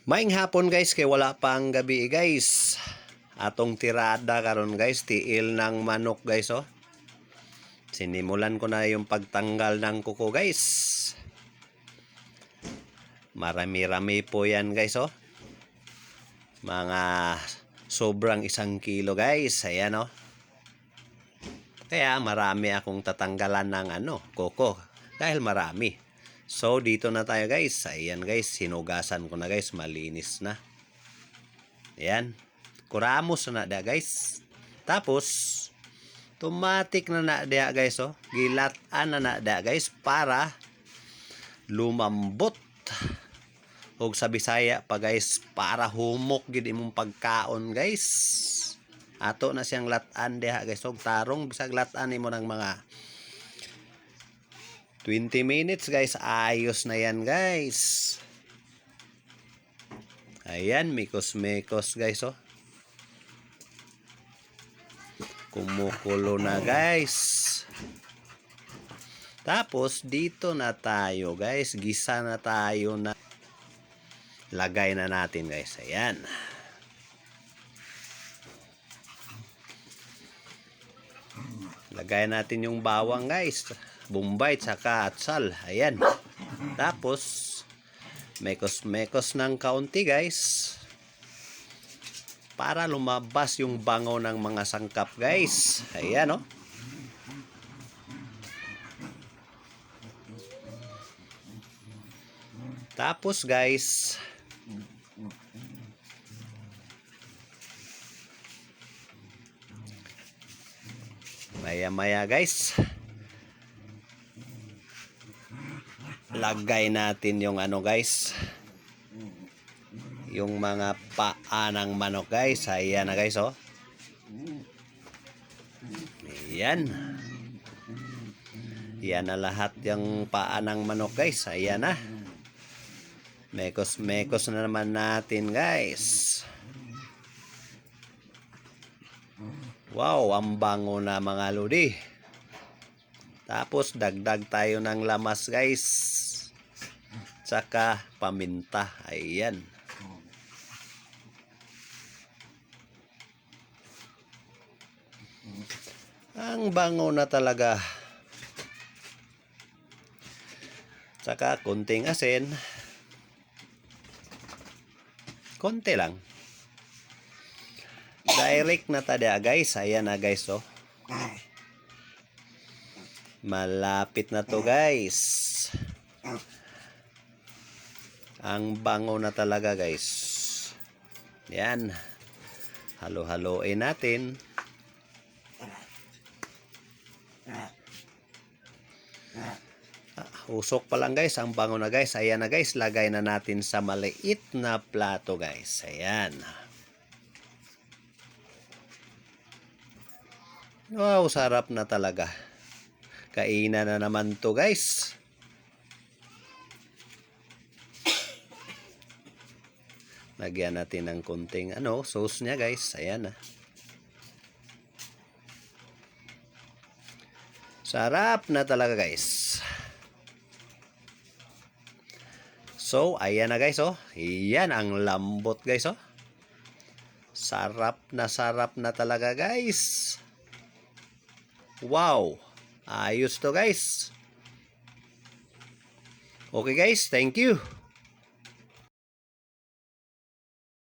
Maing hapon guys, kay wala pang gabi guys. Atong tirada karon guys, tiil ng manok guys oh. Sinimulan ko na yung pagtanggal ng kuko guys. Marami-rami po yan guys oh. Mga sobrang 1 kilo guys, ayan oh. Kaya marami akong tatanggalan ng kuko dahil marami. So dito na tayo guys. Ayan guys, sinugasan ko na guys, malinis na. Ayan. Kuramos na da guys. Tapos automatic na da guys oh. Gilatan na da guys para lumambot. Og sa Bisaya pa guys, para humok gid imong pagkaon guys. Ato na siyang latan diha guys, og tarong bisag latan nimo ng mga 20 minutes guys, ayos na yan guys. Ayan, mikos-mikos guys oh. Kumukulo na guys. Tapos dito na tayo guys, gisa na tayo na. Lagay na natin guys, ayan. Lagay natin yung bawang guys, Bombay tsaka atsal. Ayan. Tapos mekos-mekos ng kaunti guys, para lumabas yung bango ng mga sangkap guys. Ayan oh. Tapos guys, maya-maya guys, lagay natin yung guys, yung mga paa ng manok guys. Ayan na guys oh. Ayan. Yan na lahat yung paa ng manok guys. Ayan na. Mekos-mekos na naman natin guys. Wow, ang bango na mga lodi. Tapos dagdag tayo ng lamas guys, tsaka paminta. Ayan. Ang bango na talaga. Tsaka kunting asin. Konti lang. Direct na tada guys. Ayan na guys oh. Malapit na to guys. Ang bango na talaga guys. Yan. Halo-haloin natin. Usok pa lang guys, ang bango na guys. Ayan na guys, lagay na natin sa maliit na plato guys. Ayan. Wow, sarap na talaga. Kainan na naman to guys. Lagyan natin ng kunting sauce niya guys. Ayan na. Sarap na talaga guys. So, ayan na guys oh. Ayan ang lambot guys oh. Sarap na talaga guys. Wow. Ayos to guys. Okay guys, thank you.